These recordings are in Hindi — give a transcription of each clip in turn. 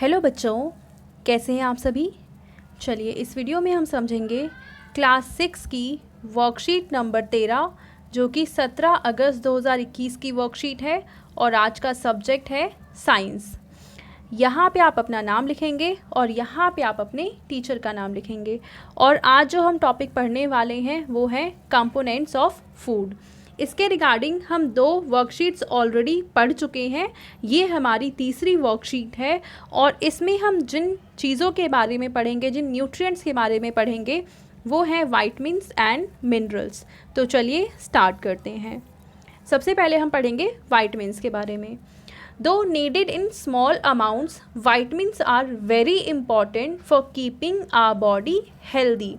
हेलो बच्चों, कैसे हैं आप सभी। चलिए इस वीडियो में हम समझेंगे क्लास 6 की वर्कशीट नंबर 13 जो कि 17 अगस्त 2021 की वर्कशीट है और आज का सब्जेक्ट है साइंस। यहाँ पे आप अपना नाम लिखेंगे और यहाँ पे आप अपने टीचर का नाम लिखेंगे। और आज जो हम टॉपिक पढ़ने वाले हैं वो है कंपोनेंट्स ऑफ फूड। इसके रिगार्डिंग हम 2 वर्कशीट्स ऑलरेडी पढ़ चुके हैं। ये हमारी तीसरी वर्कशीट है और इसमें हम जिन चीज़ों के बारे में पढ़ेंगे, जिन न्यूट्रिएंट्स के बारे में पढ़ेंगे वो हैं विटामिन्स एंड मिनरल्स। तो चलिए स्टार्ट करते हैं। सबसे पहले हम पढ़ेंगे विटामिन्स के बारे में। Though needed in small amounts, vitamins are very important for keeping our body healthy.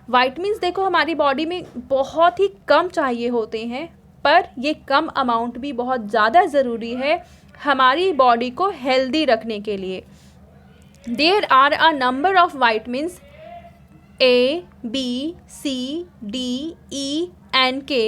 Vitamins देखो हमारी बॉडी में बहुत ही कम चाहिए होते हैं, पर ये कम अमाउंट भी बहुत ज़्यादा ज़रूरी है हमारी बॉडी को हेल्दी रखने के लिए। There are a number of vitamins A, B, C, D, E and K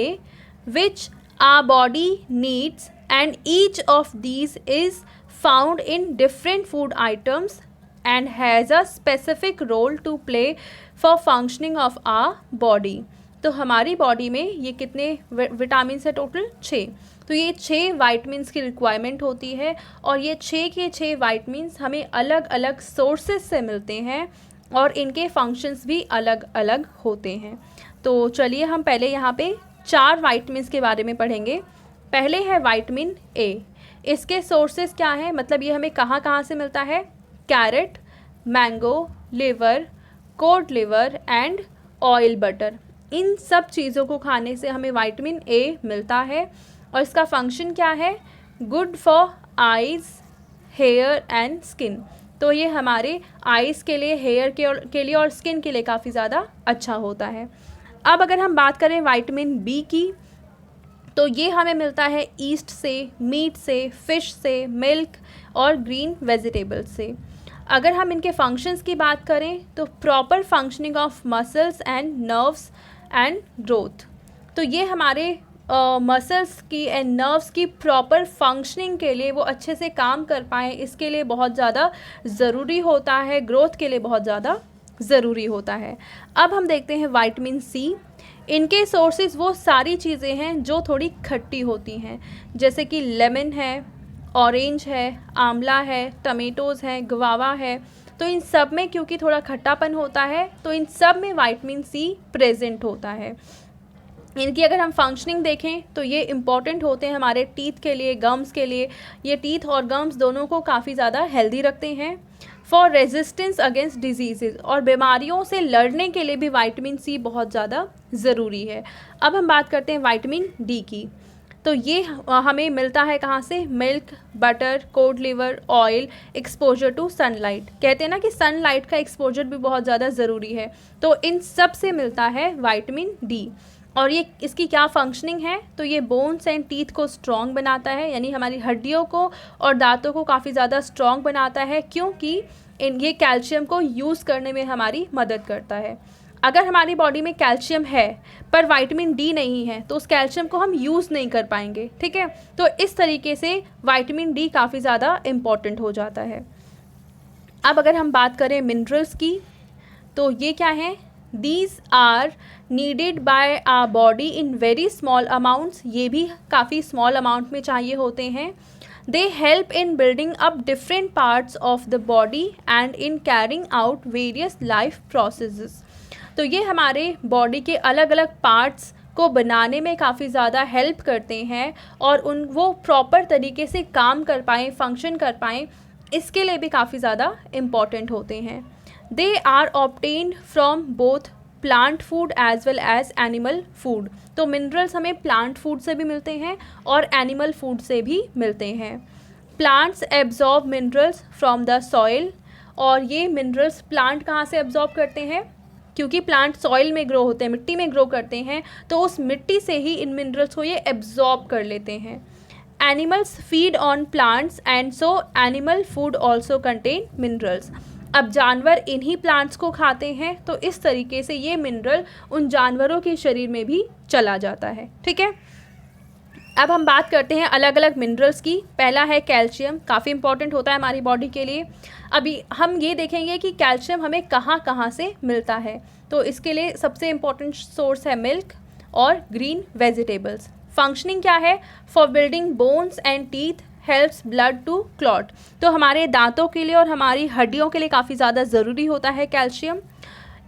which our body needs, and each of these is found in different food items and has a specific role to play for functioning of our body. तो हमारी बॉडी में ये कितने विटामिन है टोटल? 6। तो ये 6 विटामिन्स की रिक्वायरमेंट होती है और ये 6 के 6 विटामिन्स हमें अलग अलग सोर्सेज से मिलते हैं और इनके फंक्शंस भी अलग अलग होते हैं। तो चलिए हम पहले यहाँ पे 4 विटामिन्स के बारे में पढ़ेंगे। पहले है विटामिन ए। इसके सोर्सेज क्या हैं, मतलब ये हमें कहाँ कहाँ से मिलता है? Carrot, mango, liver, cod liver and oil butter. इन सब चीज़ों को खाने से हमें विटामिन ए मिलता है और इसका फंक्शन क्या है? Good for eyes, hair and skin. तो ये हमारे आइज़ के लिए, हेयर के लिए और स्किन के लिए काफ़ी ज़्यादा अच्छा होता है। अब अगर हम बात करें विटामिन बी की, तो ये हमें मिलता है ईस्ट से, मीट से, फिश से, मिल्क और ग्रीन वेजिटेबल्स से। अगर हम इनके फंक्शंस की बात करें तो proper functioning of muscles and nerves and growth. तो ये हमारे मसल्स की एंड नर्व्स की प्रॉपर फंक्शनिंग के लिए, वो अच्छे से काम कर पाएँ, इसके लिए बहुत ज़्यादा ज़रूरी होता है, ग्रोथ के लिए बहुत ज़्यादा ज़रूरी होता है। अब हम देखते हैं विटामिन सी। इनके सोर्सेज वो सारी चीज़ें हैं जो थोड़ी खट्टी होती हैं, जैसे कि लेमन है, ऑरेंज है, आंवला है, टमेटोज़ हैं, गवावा है। तो इन सब में क्योंकि थोड़ा खट्टापन होता है तो इन सब में विटामिन सी प्रेजेंट होता है। इनकी अगर हम फंक्शनिंग देखें तो ये इम्पॉर्टेंट होते हैं हमारे टीथ के लिए, गम्स के लिए। ये टीथ और गम्स दोनों को काफ़ी ज़्यादा हेल्दी रखते हैं। फॉर रेजिस्टेंस अगेंस्ट डिजीज़, और बीमारियों से लड़ने के लिए भी विटामिन सी बहुत ज़्यादा ज़रूरी है। अब हम बात करते हैं विटामिन डी की। तो ये हमें मिलता है कहाँ से? Milk, butter, cod liver, oil, exposure to sunlight. कहते हैं ना कि सनलाइट का एक्सपोजर भी बहुत ज़्यादा ज़रूरी है, तो इन सब से मिलता है विटामिन डी। और ये इसकी क्या फंक्शनिंग है? तो ये बोन्स एंड टीथ को स्ट्रॉन्ग बनाता है, यानी हमारी हड्डियों को और दांतों को काफ़ी ज़्यादा स्ट्रॉन्ग बनाता है, क्योंकि ये कैल्शियम को यूज़ करने में हमारी मदद करता है। अगर हमारी बॉडी में कैल्शियम है पर विटामिन डी नहीं है तो उस कैल्शियम को हम यूज़ नहीं कर पाएंगे, ठीक है। तो इस तरीके से विटामिन डी काफ़ी ज़्यादा इम्पॉर्टेंट हो जाता है। अब अगर हम बात करें मिनरल्स की, तो ये क्या है? These are needed by our body in very small amounts। ये भी काफ़ी स्मॉल अमाउंट में चाहिए होते हैं। They help in building up different parts of the body and in carrying out various life processes। तो ये हमारे बॉडी के अलग अलग पार्ट्स को बनाने में काफ़ी ज़्यादा हेल्प करते हैं और वो प्रॉपर तरीके से काम कर पाएँ, फंक्शन कर पाएँ, इसके लिए भी काफ़ी ज़्यादा इम्पॉर्टेंट होते हैं। They are obtained from both plant food as well as animal food। तो मिनरल्स हमें प्लांट फूड से भी मिलते हैं और एनिमल फूड से भी मिलते हैं। Plants absorb minerals from the soil, और ये मिनरल्स प्लांट कहाँ से एब्जॉर्ब करते हैं? क्योंकि प्लांट सॉइल में ग्रो होते हैं, मिट्टी में ग्रो करते हैं, तो उस मिट्टी से ही इन मिनरल्स को ये एब्जॉर्ब कर लेते हैं। Animals feed on plants and so animal food also contain minerals. अब जानवर इन्हीं प्लांट्स को खाते हैं, तो इस तरीके से ये मिनरल उन जानवरों के शरीर में भी चला जाता है, ठीक है। अब हम बात करते हैं अलग अलग मिनरल्स की। पहला है कैल्शियम, काफ़ी इंपॉर्टेंट होता है हमारी बॉडी के लिए। अभी हम ये देखेंगे कि कैल्शियम हमें कहाँ कहाँ से मिलता है। तो इसके लिए सबसे इम्पॉर्टेंट सोर्स है मिल्क और ग्रीन वेजिटेबल्स। फंक्शनिंग क्या है? For building bones and teeth, helps blood to clot. तो हमारे दांतों के लिए और हमारी हड्डियों के लिए काफ़ी ज़्यादा ज़रूरी होता है कैल्शियम।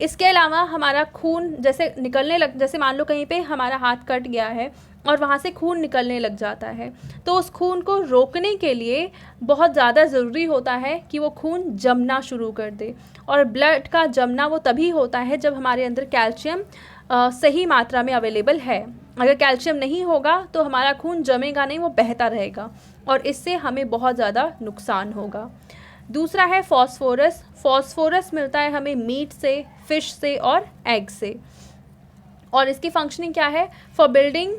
इसके अलावा हमारा खून जैसे निकलने लग, जैसे मान लो कहीं पे हमारा हाथ कट गया है और वहाँ से खून निकलने लग जाता है, तो उस खून को रोकने के लिए बहुत ज़्यादा ज़रूरी होता है कि वो खून जमना शुरू कर दे। और ब्लड का जमना वो तभी होता है जब हमारे अंदर कैल्शियम सही मात्रा में अवेलेबल है। अगर कैल्शियम नहीं होगा तो हमारा खून जमेगा नहीं, वो बहता रहेगा और इससे हमें बहुत ज़्यादा नुकसान होगा। दूसरा है फॉस्फोरस। फॉस्फोरस मिलता है हमें मीट से, फिश से और एग से। और इसकी फंक्शनिंग क्या है? For building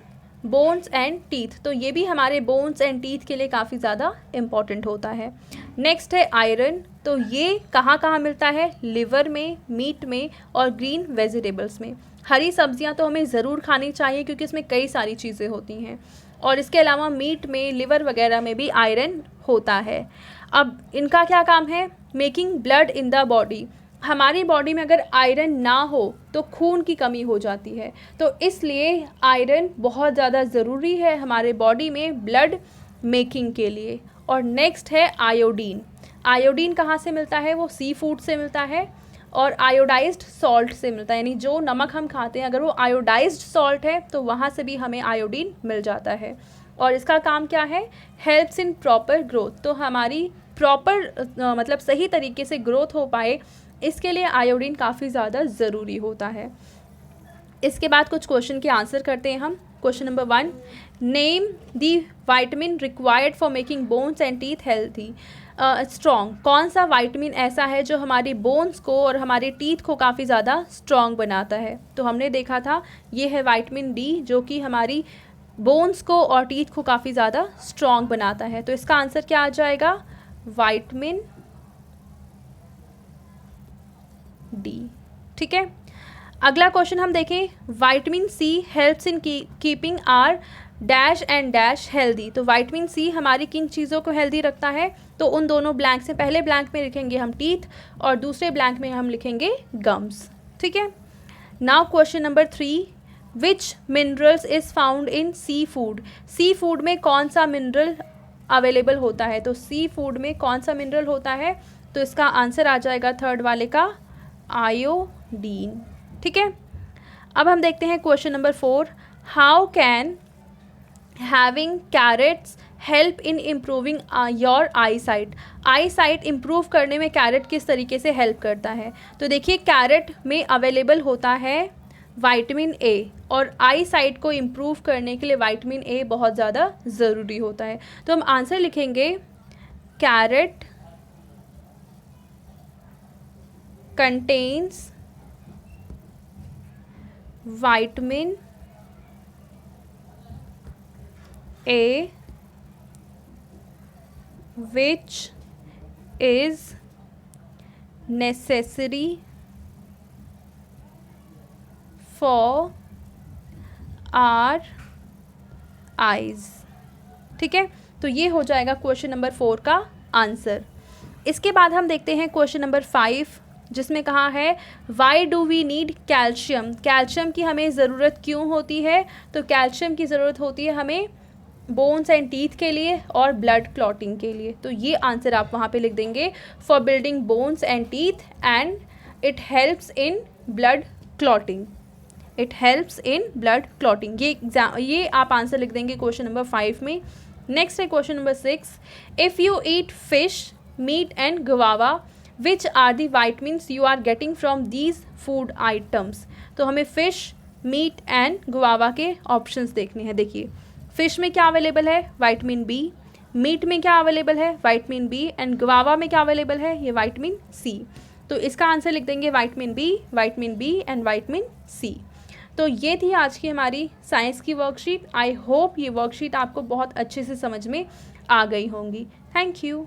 bones and teeth. तो ये भी हमारे बोन्स एंड टीथ के लिए काफ़ी ज़्यादा इम्पॉर्टेंट होता है। नेक्स्ट है आयरन। तो ये कहाँ कहाँ मिलता है? लिवर में, मीट में और ग्रीन वेजिटेबल्स में। हरी सब्जियां तो हमें ज़रूर खानी चाहिए क्योंकि इसमें कई सारी चीज़ें होती हैं। और इसके अलावा मीट में, लिवर वगैरह में भी आयरन होता है। अब इनका क्या काम है? Making blood in the body. हमारी बॉडी में अगर आयरन ना हो तो खून की कमी हो जाती है, तो इसलिए आयरन बहुत ज़्यादा ज़रूरी है हमारे बॉडी में ब्लड मेकिंग के लिए। और नेक्स्ट है आयोडीन। आयोडीन कहाँ से मिलता है? वो सी फूड से मिलता है और आयोडाइज्ड सॉल्ट से मिलता है। यानी जो नमक हम खाते हैं अगर वो आयोडाइज्ड सॉल्ट है तो वहाँ से भी हमें आयोडीन मिल जाता है। और इसका काम क्या है? Helps in proper growth. तो हमारी प्रॉपर मतलब सही तरीके से ग्रोथ हो पाए, इसके लिए आयोडीन काफ़ी ज़्यादा ज़रूरी होता है। इसके बाद कुछ क्वेश्चन के आंसर करते हैं हम। Question number 1, name the vitamin required for making bones and teeth healthy strong. कौन सा वाइटामिन ऐसा है जो हमारी बोन्स को और हमारे टीथ को काफ़ी ज़्यादा स्ट्रॉन्ग बनाता है? तो हमने देखा था ये है विटामिन डी, जो कि हमारी बोन्स को और टीथ को काफ़ी ज़्यादा स्ट्रॉन्ग बनाता है। तो इसका आंसर क्या आ जाएगा? Vitamin D. ठीक है, अगला क्वेश्चन हम देखें। Vitamin C helps in keeping our dash and dash healthy. तो विटामिन सी हमारी किन चीज़ों को हेल्दी रखता है? तो उन दोनों ब्लैंक से पहले ब्लैंक में लिखेंगे हम टीथ और दूसरे ब्लैंक में हम लिखेंगे गम्स। ठीक है, now question number 3, which minerals is found in sea food. Sea food में कौन सा मिनरल अवेलेबल होता है? तो सी फूड में कौन सा मिनरल होता है? तो इसका आंसर आ जाएगा थर्ड वाले का, आयोडीन। ठीक है, अब हम देखते हैं question number 4, how can having carrots help in improving your eye sight. Eye sight improve करने में कैरेट किस तरीके से हेल्प करता है? तो देखिए, कैरेट में अवेलेबल होता है विटामिन ए और आई साइट को इम्प्रूव करने के लिए विटामिन ए बहुत ज़्यादा ज़रूरी होता है। तो हम आंसर लिखेंगे, carrot contains vitamin A which is necessary for our eyes। ठीक है, तो ये हो जाएगा क्वेश्चन नंबर 4 का आंसर। इसके बाद हम देखते हैं क्वेश्चन नंबर 5, जिसमें कहा है why do we need calcium. Calcium की हमें ज़रूरत क्यों होती है? तो कैल्शियम की ज़रूरत होती है हमें बोन्स एंड टीथ के लिए और ब्लड क्लॉटिंग के लिए। तो ये आंसर आप वहाँ पे लिख देंगे, for building bones and teeth and it helps in blood clotting. It helps in blood clotting. ये आप आंसर लिख देंगे क्वेश्चन नंबर 5 में। नेक्स्ट है question number 6, if you eat fish, meat and guava, which are the vitamins you are getting from these food items. तो हमें फ़िश, मीट एंड गुआवा के ऑप्शंस देखने हैं। देखिए, फ़िश में क्या अवेलेबल है? Vitamin B. मीट में क्या अवेलेबल है? Vitamin B. एंड गुआवा में क्या अवेलेबल है? ये विटामिन सी। तो इसका आंसर लिख देंगे vitamin B and vitamin C. तो ये थी आज की हमारी साइंस की वर्कशीट। आई होप ये वर्कशीट आपको बहुत अच्छे से समझ में आ गई होंगी। Thank you.